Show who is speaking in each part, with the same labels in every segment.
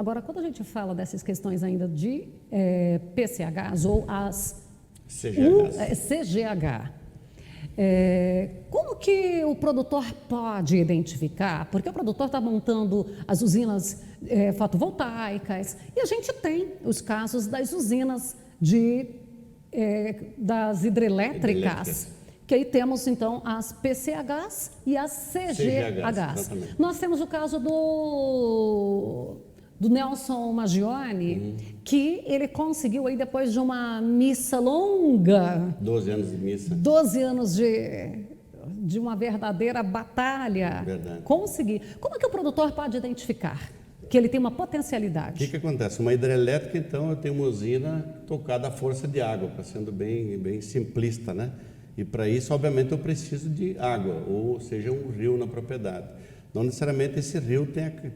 Speaker 1: Agora, quando a gente fala dessas questões ainda de PCHs ou as CGH, como que o produtor pode identificar? Porque o produtor está montando as usinas fotovoltaicas e a gente tem os casos das usinas das hidrelétricas, que aí temos então as PCHs e as CGHs. Nós temos o caso do Nelson Maggioni, que ele conseguiu aí depois de uma missa longa,
Speaker 2: 12 anos de missa,
Speaker 1: 12 anos de uma verdadeira batalha, conseguir. Como é que o produtor pode identificar que ele tem uma potencialidade?
Speaker 2: O que acontece? Uma hidrelétrica, então, eu tenho uma usina tocada à força de água, para sendo bem simplista, né? E para isso, obviamente, eu preciso de água, ou seja, um rio na propriedade. Não necessariamente esse rio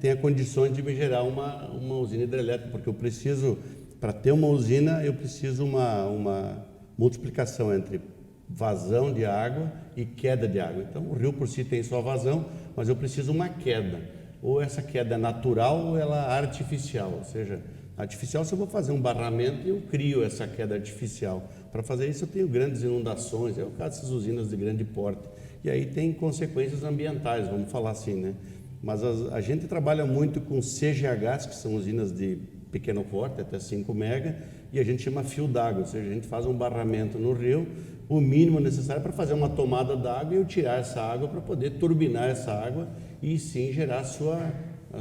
Speaker 2: tenha condições de me gerar uma usina hidrelétrica, porque eu preciso, para ter uma usina, eu preciso uma multiplicação entre vazão de água e queda de água. Então, o rio por si tem só vazão, mas eu preciso uma queda. Ou essa queda é natural ou ela é artificial. Ou seja, artificial, se eu vou fazer um barramento, eu crio essa queda artificial. Para fazer isso, eu tenho grandes inundações, é o caso dessas usinas de grande porte. E aí tem consequências ambientais, vamos falar assim, né? Mas a gente trabalha muito com CGHs, que são usinas de pequeno porte, até 5 mega, e a gente chama fio d'água, ou seja, a gente faz um barramento no rio, o mínimo necessário para fazer uma tomada d'água e eu tirar essa água para poder turbinar essa água e sim gerar a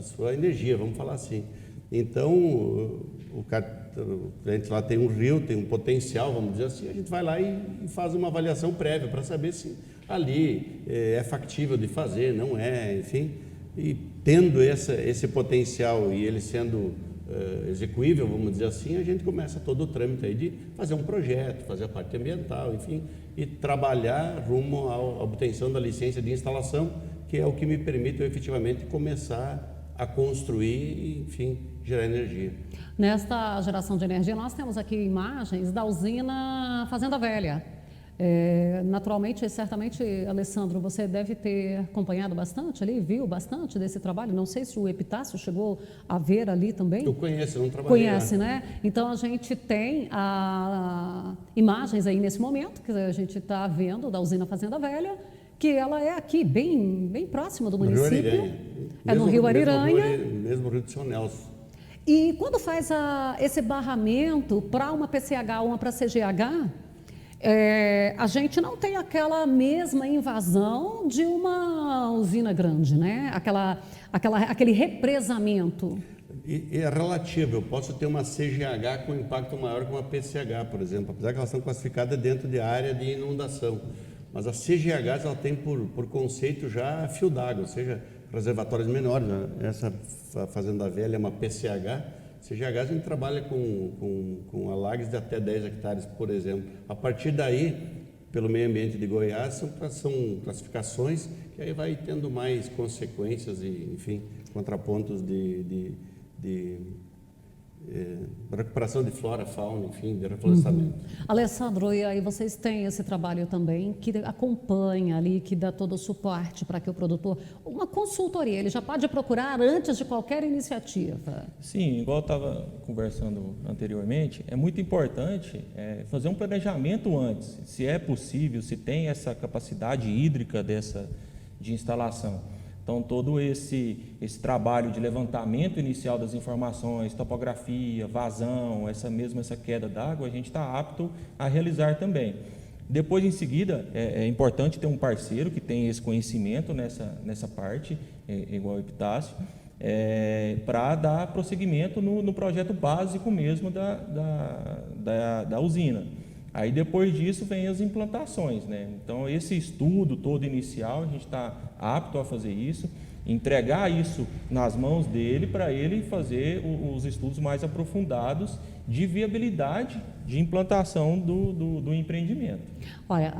Speaker 2: sua energia, vamos falar assim. Então, o cliente lá tem um rio, tem um potencial, vamos dizer assim, a gente vai lá e faz uma avaliação prévia para saber se ali é factível de fazer, não é, enfim. E tendo esse potencial e ele sendo execuível, vamos dizer assim, a gente começa todo o trâmite aí de fazer um projeto, fazer a parte ambiental, enfim, e trabalhar rumo à obtenção da licença de instalação, que é o que me permite eu, efetivamente começar a construir e, enfim, gerar energia.
Speaker 1: Nesta geração de energia, nós temos aqui imagens da usina Fazenda Velha. Naturalmente, certamente, Alessandro, você deve ter acompanhado bastante ali, viu bastante desse trabalho. Não sei se o Epitácio chegou a ver ali também.
Speaker 2: Eu conheço, não trabalhei
Speaker 1: Conhece,
Speaker 2: lá.
Speaker 1: né? Então, a gente tem imagens aí nesse momento, que a gente está vendo da usina Fazenda Velha, que ela é aqui, bem próxima do município. No Rio Ariranha.
Speaker 2: Mesmo Rio de São Nelson.
Speaker 1: E quando faz esse barramento para uma PCH ou uma para CGH, a gente não tem aquela mesma invasão de uma usina grande, né? Aquele represamento.
Speaker 2: É relativo, eu posso ter uma CGH com impacto maior que uma PCH, por exemplo, apesar que elas são classificadas dentro de área de inundação. Mas a CGH ela tem por conceito já fio d'água, ou seja, reservatórios menores. Essa Fazenda Velha é uma PCH. CGH a gente trabalha com alagues de até 10 hectares, por exemplo. A partir daí, pelo meio ambiente de Goiás, são classificações que aí vai tendo mais consequências e, enfim, contrapontos de recuperação de flora, fauna, enfim, de reflorestamento.
Speaker 1: Alessandro, e aí vocês têm esse trabalho também que acompanha ali, que dá todo o suporte para que o produtor, uma consultoria, ele já pode procurar antes de qualquer iniciativa.
Speaker 3: Sim, igual eu estava conversando anteriormente, é muito importante fazer um planejamento antes, se é possível, se tem essa capacidade hídrica de instalação. Então, todo esse trabalho de levantamento inicial das informações, topografia, vazão, essa queda d'água, a gente está apto a realizar também. Depois, em seguida, é importante ter um parceiro que tenha esse conhecimento nessa parte, igual o Epitácio, para dar prosseguimento no projeto básico mesmo da usina. Aí, depois disso, vem as implantações, né? Então, esse estudo todo inicial, a gente está apto a fazer isso, entregar isso nas mãos dele, para ele fazer os estudos mais aprofundados de viabilidade de implantação do empreendimento.
Speaker 1: Olha,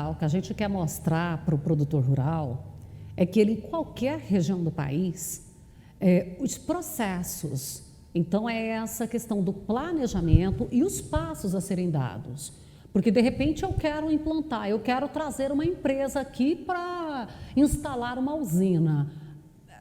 Speaker 1: o que a gente quer mostrar para o produtor rural é que ele, em qualquer região do país, os processos. Então, é essa questão do planejamento e os passos a serem dados. Porque, de repente, eu quero implantar, eu quero trazer uma empresa aqui para instalar uma usina.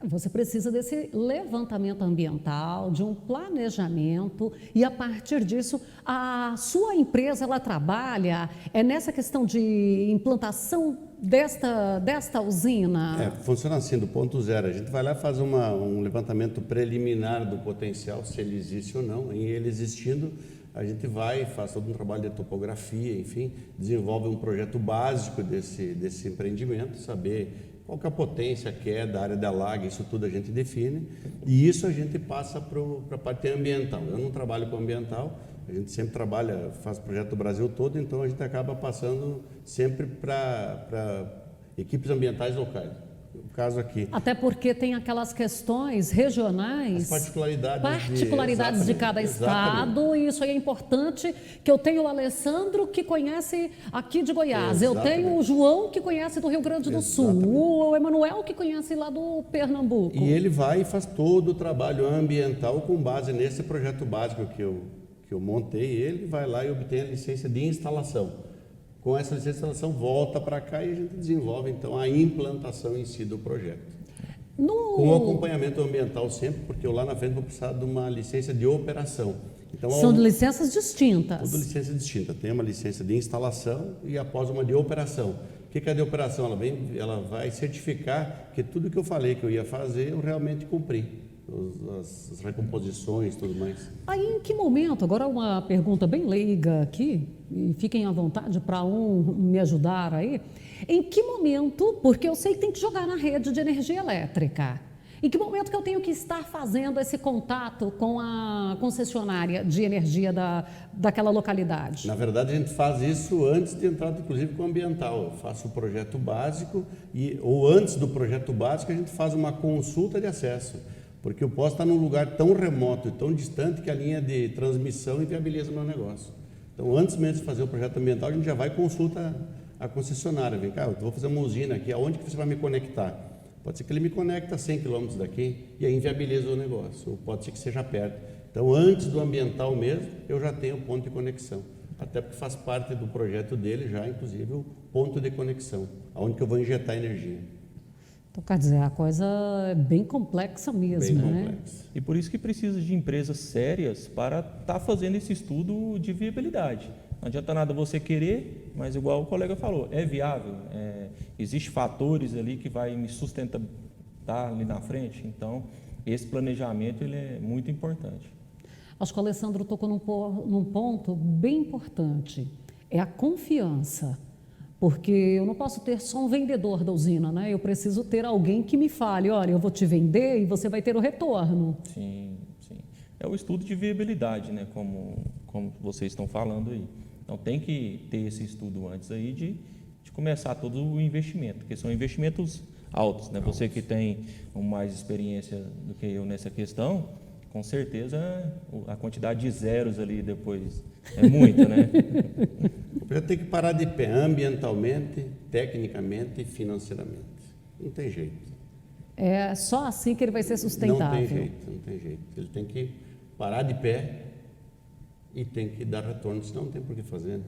Speaker 1: Você precisa desse levantamento ambiental, de um planejamento, e a partir disso, a sua empresa ela trabalha nessa questão de implantação desta usina?
Speaker 2: Funciona assim, do ponto zero. A gente vai lá e faz um levantamento preliminar do potencial, se ele existe ou não. E ele existindo, a gente vai, faz todo um trabalho de topografia, enfim, desenvolve um projeto básico desse empreendimento, saber qual que é a potência que é da área da laga, isso tudo a gente define, e isso a gente passa para a parte ambiental. Eu não trabalho com ambiental, a gente sempre trabalha, faz projeto do Brasil todo, então a gente acaba passando sempre para equipes ambientais locais. O caso aqui.
Speaker 1: Até porque tem aquelas questões regionais,
Speaker 2: as particularidades
Speaker 1: de cada estado, e isso aí é importante, que eu tenho o Alessandro, que conhece aqui de Goiás, eu tenho o João, que conhece do Rio Grande do Sul, o Emanuel, que conhece lá do Pernambuco.
Speaker 2: E ele vai e faz todo o trabalho ambiental com base nesse projeto básico que eu montei, ele vai lá e obtém a licença de instalação. Com essa licença de instalação, volta para cá e a gente desenvolve, então, a implantação em si do projeto. Com acompanhamento ambiental sempre, porque eu lá na frente vou precisar de uma licença de operação. Então,
Speaker 1: são licenças distintas.
Speaker 2: Tudo licença distinta. Tem uma licença de instalação e após uma de operação. O que é a de operação? Ela vai certificar que tudo que eu falei que eu ia fazer, eu realmente cumpri. As recomposições e tudo mais.
Speaker 1: Aí, em que momento, agora uma pergunta bem leiga aqui, e fiquem à vontade para me ajudar aí, em que momento, porque eu sei que tem que jogar na rede de energia elétrica, em que momento que eu tenho que estar fazendo esse contato com a concessionária de energia daquela localidade?
Speaker 2: Na verdade, a gente faz isso antes de entrar, inclusive, com o ambiental. Eu faço o projeto básico, ou antes do projeto básico, a gente faz uma consulta de acesso. Porque eu posso estar num lugar tão remoto e tão distante que a linha de transmissão inviabiliza o meu negócio. Então, antes mesmo de fazer o projeto ambiental, a gente já vai e consulta a concessionária. Vem cá, eu vou fazer uma usina aqui, aonde que você vai me conectar? Pode ser que ele me conecte a 100 km daqui e aí inviabiliza o negócio, ou pode ser que seja perto. Então, antes do ambiental mesmo, eu já tenho o ponto de conexão. Até porque faz parte do projeto dele já, inclusive, o ponto de conexão, aonde que eu vou injetar energia.
Speaker 1: Então, quer dizer, a coisa é bem complexa mesmo,
Speaker 2: bem
Speaker 1: né?
Speaker 2: Complexa.
Speaker 3: E por isso que precisa de empresas sérias para estar fazendo esse estudo de viabilidade. Não adianta nada você querer, mas igual o colega falou, é viável, existem fatores ali que vai me sustentar ali na frente, então esse planejamento ele é muito importante.
Speaker 1: Acho que o Alessandro tocou num ponto bem importante, é a confiança. Porque eu não posso ter só um vendedor da usina, né? Eu preciso ter alguém que me fale, olha, eu vou te vender e você vai ter o retorno.
Speaker 3: Sim, sim. É o estudo de viabilidade, né? Como vocês estão falando aí. Então tem que ter esse estudo antes aí de começar todo o investimento, porque são investimentos altos, né? Você que tem mais experiência do que eu nessa questão, com certeza a quantidade de zeros ali depois é muita, né?
Speaker 2: O projeto tem que parar de pé ambientalmente, tecnicamente e financeiramente. Não tem jeito.
Speaker 1: É só assim que ele vai ser sustentável.
Speaker 2: Não tem jeito. Ele tem que parar de pé e tem que dar retorno, senão não tem por que fazer.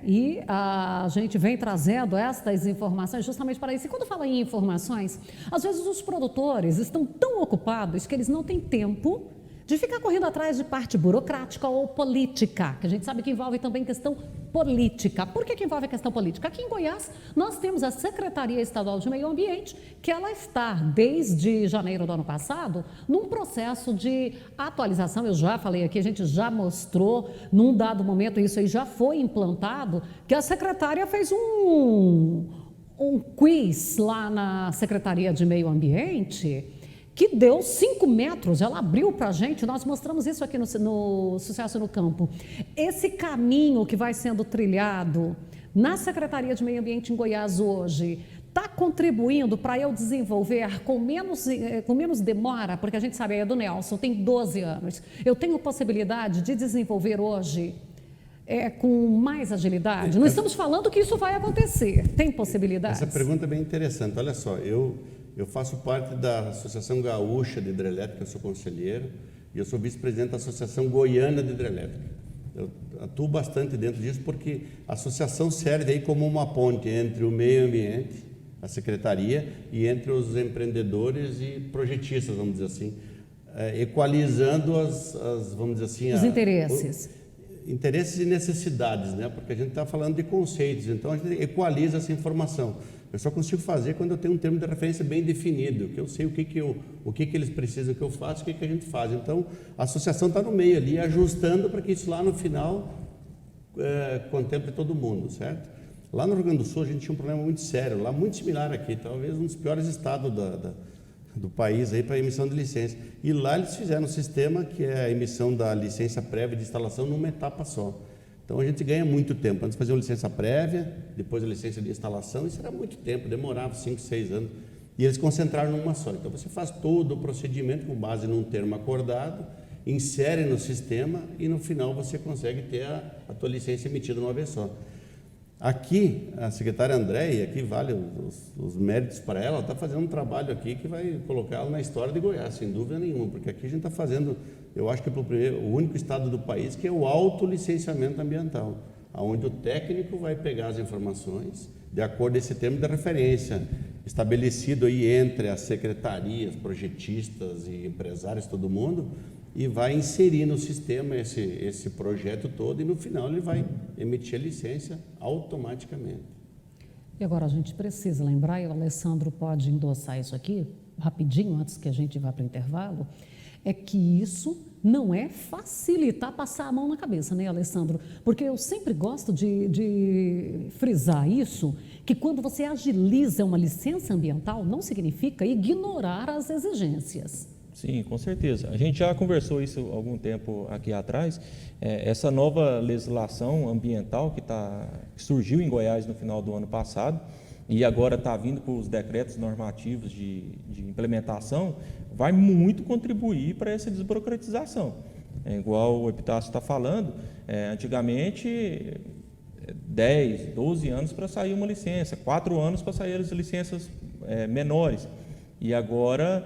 Speaker 1: E a gente vem trazendo estas informações justamente para isso. E quando fala em informações, às vezes os produtores estão tão ocupados que eles não têm tempo de ficar correndo atrás de parte burocrática ou política, que a gente sabe que envolve também questão política. Por que envolve a questão política? Aqui em Goiás, nós temos a Secretaria Estadual de Meio Ambiente, que ela está, desde janeiro do ano passado, num processo de atualização. Eu já falei aqui, a gente já mostrou, num dado momento, isso aí já foi implantado, que a secretária fez um quiz lá na Secretaria de Meio Ambiente, que deu 5 metros, ela abriu para a gente, nós mostramos isso aqui no Sucesso no Campo. Esse caminho que vai sendo trilhado na Secretaria de Meio Ambiente em Goiás hoje, está contribuindo para eu desenvolver com menos demora, porque a gente sabe, a do Nelson tem 12 anos, eu tenho possibilidade de desenvolver hoje com mais agilidade? Não estamos falando que isso vai acontecer, tem possibilidades?
Speaker 2: Essa pergunta é bem interessante, olha só, eu faço parte da Associação Gaúcha de Hidrelétrica, eu sou conselheiro, e eu sou vice-presidente da Associação Goiana de Hidrelétrica. Eu atuo bastante dentro disso porque a associação serve aí como uma ponte entre o meio ambiente a secretaria e entre os empreendedores e projetistas, vamos dizer assim, equalizando vamos dizer assim,
Speaker 1: os interesses.
Speaker 2: Interesses e necessidades, né? Porque a gente está falando de conceitos, então a gente equaliza essa informação. Eu só consigo fazer quando eu tenho um termo de referência bem definido, que eu sei o que eles precisam que eu faça, o que a gente faz. Então, a associação está no meio ali, ajustando para que isso lá no final contemple todo mundo, certo? Lá no Rio Grande do Sul a gente tinha um problema muito sério, lá muito similar aqui, talvez um dos piores estados do país aí para emissão de licença. E lá eles fizeram um sistema que é a emissão da licença prévia de instalação numa etapa só. Então a gente ganha muito tempo. Antes fazia uma licença prévia, depois a licença de instalação, isso era muito tempo, demorava 5, 6 anos. E eles concentraram numa só. Então você faz todo o procedimento com base num termo acordado, insere no sistema e no final você consegue ter a tua licença emitida de uma vez só. Aqui, a secretária Andréia, aqui vale os méritos para ela está fazendo um trabalho aqui que vai colocá-la na história de Goiás, sem dúvida nenhuma, porque aqui a gente está fazendo, eu acho que o único estado do país que é o autolicenciamento ambiental, onde o técnico vai pegar as informações de acordo com esse termo de referência estabelecido aí entre as secretarias, projetistas e empresários, todo mundo, e vai inserir no sistema esse projeto todo e no final ele vai emitir a licença automaticamente.
Speaker 1: E agora a gente precisa lembrar, e o Alessandro pode endossar isso aqui, rapidinho, antes que a gente vá para o intervalo, é que isso não é facilitar passar a mão na cabeça, né, Alessandro? Porque eu sempre gosto de frisar isso, que quando você agiliza uma licença ambiental, não significa ignorar as exigências.
Speaker 3: Sim, com certeza. A gente já conversou isso há algum tempo aqui atrás. Essa nova legislação ambiental que surgiu em Goiás no final do ano passado e agora está vindo para os decretos normativos de implementação, vai muito contribuir para essa desburocratização. Igual o Epitácio está falando, antigamente 10, 12 anos para sair uma licença, 4 anos para sair as licenças menores. E agora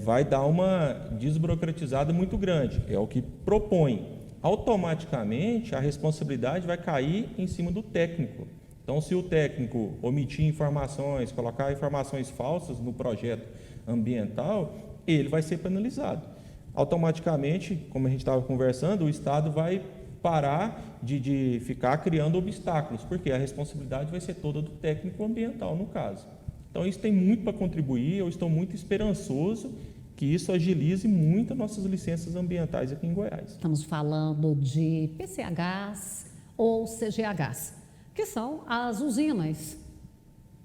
Speaker 3: vai dar uma desburocratizada muito grande, é o que propõe. Automaticamente, a responsabilidade vai cair em cima do técnico. Então, se o técnico omitir informações, colocar informações falsas no projeto ambiental, ele vai ser penalizado. Automaticamente, como a gente estava conversando, o Estado vai parar de ficar criando obstáculos, porque a responsabilidade vai ser toda do técnico ambiental, no caso. Então, isso tem muito para contribuir, eu estou muito esperançoso que isso agilize muito as nossas licenças ambientais aqui em Goiás.
Speaker 1: Estamos falando de PCHs ou CGHs, que são as usinas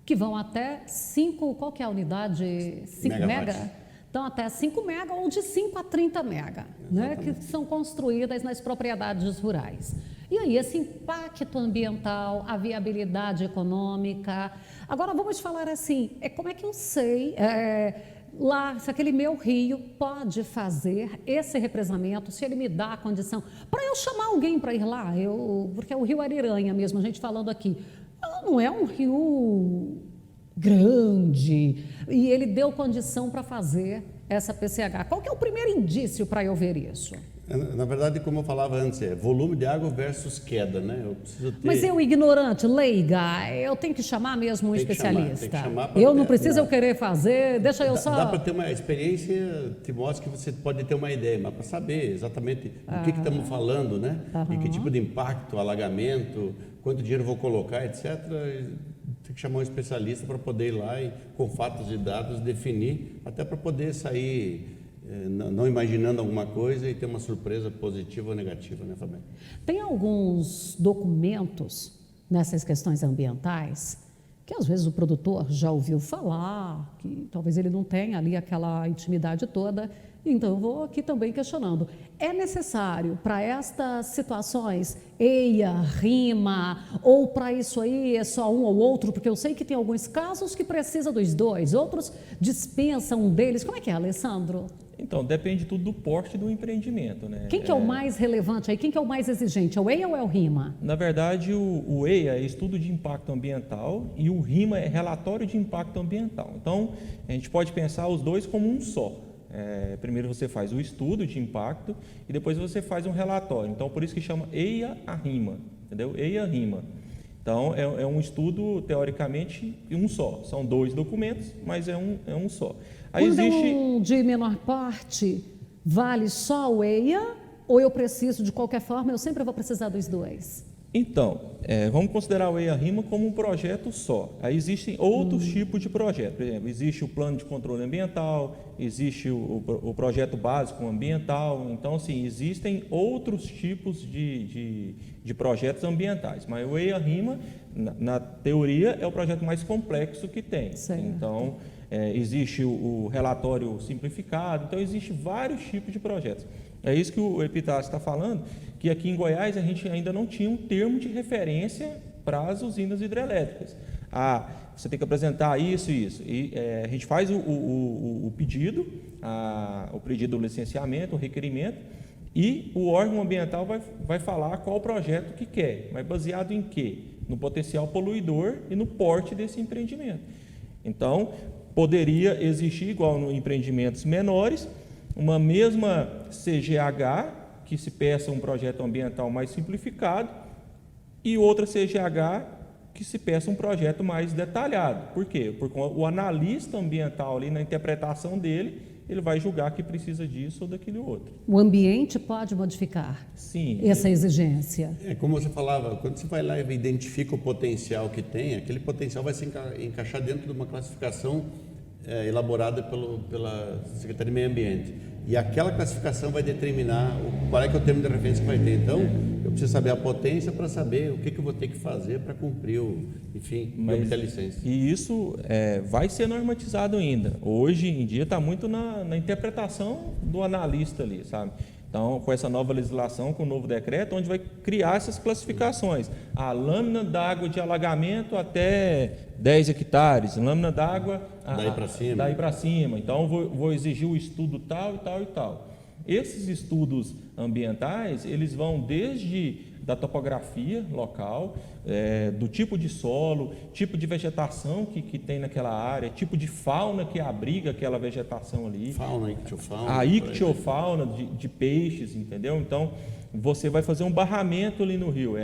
Speaker 1: que vão até 5, qual que é a unidade? 5 mega? Então, até 5 mega ou de 5 a 30 mega, né, que são construídas nas propriedades rurais. E aí, esse impacto ambiental, a viabilidade econômica. Agora, vamos falar assim, como é que eu sei lá se aquele meu rio pode fazer esse represamento, se ele me dá a condição, para eu chamar alguém para ir lá, porque é o rio Ariranha mesmo, a gente falando aqui, não é um rio grande, e ele deu condição para fazer essa PCH. Qual que é o primeiro indício para eu ver isso?
Speaker 2: Na verdade, como eu falava antes, volume de água versus queda, né? Eu preciso ter...
Speaker 1: Mas eu, ignorante, leiga, eu tenho que chamar mesmo um especialista.
Speaker 2: Tem que chamar
Speaker 1: eu não preciso eu querer fazer, deixa eu só...
Speaker 2: Dá para ter uma experiência, te mostra que você pode ter uma ideia, mas para saber exatamente o que estamos falando, né? E que tipo de impacto, alagamento, quanto dinheiro vou colocar, etc., tem que chamar um especialista para poder ir lá e, com fatos e dados, definir, até para poder sair... não imaginando alguma coisa e ter uma surpresa positiva ou negativa, né, Fabiano?
Speaker 1: Tem alguns documentos nessas questões ambientais que às vezes o produtor já ouviu falar, que talvez ele não tenha ali aquela intimidade toda, então eu vou aqui também questionando. É necessário para estas situações EIA, RIMA, ou para isso aí é só um ou outro? Porque eu sei que tem alguns casos que precisa dos dois, outros dispensam um deles. Como é que é, Alessandro?
Speaker 3: Então, depende tudo do porte do empreendimento, né?
Speaker 1: Quem que é o mais relevante aí? Quem que é o mais exigente? É o EIA ou é o RIMA?
Speaker 3: Na verdade, o EIA é estudo de impacto ambiental e o RIMA é relatório de impacto ambiental. Então, a gente pode pensar os dois como um só. Primeiro você faz o estudo de impacto e depois você faz um relatório. Então, por isso que chama EIA a RIMA, entendeu? EIA-RIMA. Então, é um estudo, teoricamente, um só. São 2 documentos, mas é um só. Aí
Speaker 1: Quando
Speaker 3: existe...
Speaker 1: é um de menor porte, vale só o EIA? Ou eu preciso, de qualquer forma, eu sempre vou precisar dos 2?
Speaker 3: Então, vamos considerar o EIA-RIMA como um projeto só. Aí existem outros tipos de projeto. Por exemplo, existe o plano de controle ambiental, existe o projeto básico ambiental. Então, assim, existem outros tipos de projetos ambientais. Mas o EIA-RIMA, na teoria, é o projeto mais complexo que tem.
Speaker 1: Certo.
Speaker 3: Então, existe o relatório simplificado. Então, existem vários tipos de projetos. É isso que o Epitácio está falando, que aqui em Goiás a gente ainda não tinha um termo de referência para as usinas hidrelétricas. Você tem que apresentar isso e isso. E a gente faz o pedido, o pedido do licenciamento, o requerimento, e o órgão ambiental vai falar qual projeto que quer, mas baseado em quê? No potencial poluidor e no porte desse empreendimento. Então, poderia existir, igual em empreendimentos menores, uma mesma CGH, que se peça um projeto ambiental mais simplificado, e outra CGH, que se peça um projeto mais detalhado. Por quê? Porque o analista ambiental, ali na interpretação dele, ele vai julgar que precisa disso ou daquele outro.
Speaker 1: O ambiente pode modificar
Speaker 3: Sim.
Speaker 1: essa exigência.
Speaker 2: Como você falava, quando você vai lá e identifica o potencial que tem, aquele potencial vai se encaixar dentro de uma classificação elaborada pela Secretaria de Meio Ambiente. E aquela classificação vai determinar qual é que é o termo de referência que vai ter. Então, eu preciso saber a potência para saber o que eu vou ter que fazer para cumprir, obter a licença.
Speaker 3: E isso vai ser normatizado ainda. Hoje em dia está muito na interpretação do analista ali, sabe? Então, com essa nova legislação, com o novo decreto, onde vai criar essas classificações. A lâmina d'água de alagamento até 10 hectares, lâmina d'água daí para cima. Então, vou exigir o estudo tal e tal e tal. Esses estudos ambientais, eles vão desde da topografia local, do tipo de solo, tipo de vegetação que tem naquela área, tipo de fauna que abriga aquela vegetação ali. A ictiofauna de peixes, entendeu? Então, você vai fazer um barramento ali no rio.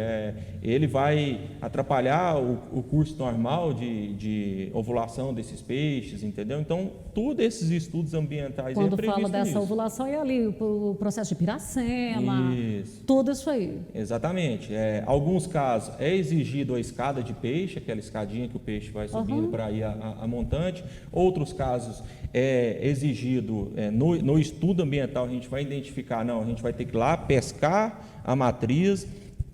Speaker 3: Ele vai atrapalhar o curso normal de ovulação desses peixes, entendeu? Então, todos esses estudos ambientais...
Speaker 1: Quando fala dessa ovulação, é ali o processo de Piracema, tudo isso aí.
Speaker 3: Exatamente. Alguns casos é exigido a escada de peixe, aquela escadinha que o peixe vai subindo para ir a montante. Outros casos é exigido, no estudo ambiental, a gente vai identificar, a gente vai ter que ir lá pescar a matriz,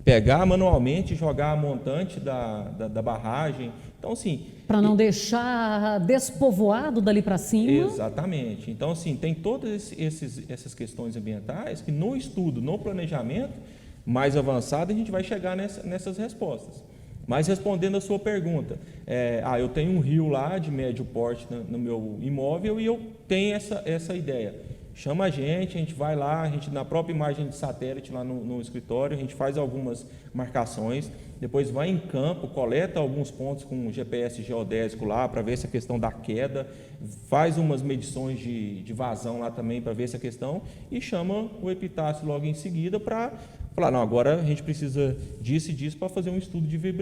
Speaker 3: pegar manualmente e jogar a montante da barragem. Então, assim...
Speaker 1: Para não deixar despovoado dali para cima.
Speaker 3: Exatamente. Então, assim, tem todas essas questões ambientais que no estudo, no planejamento mais avançado, a gente vai chegar nessas respostas. Mas respondendo a sua pergunta, eu tenho um rio lá de médio porte no meu imóvel e eu tenho essa ideia. Chama a gente vai lá, a gente na própria imagem de satélite lá no escritório, a gente faz algumas marcações, depois vai em campo, coleta alguns pontos com GPS geodésico lá para ver essa questão da queda, faz umas medições de vazão lá também para ver essa questão e chama o Epitácio logo em seguida para falar, agora a gente precisa disso e disso para fazer um estudo de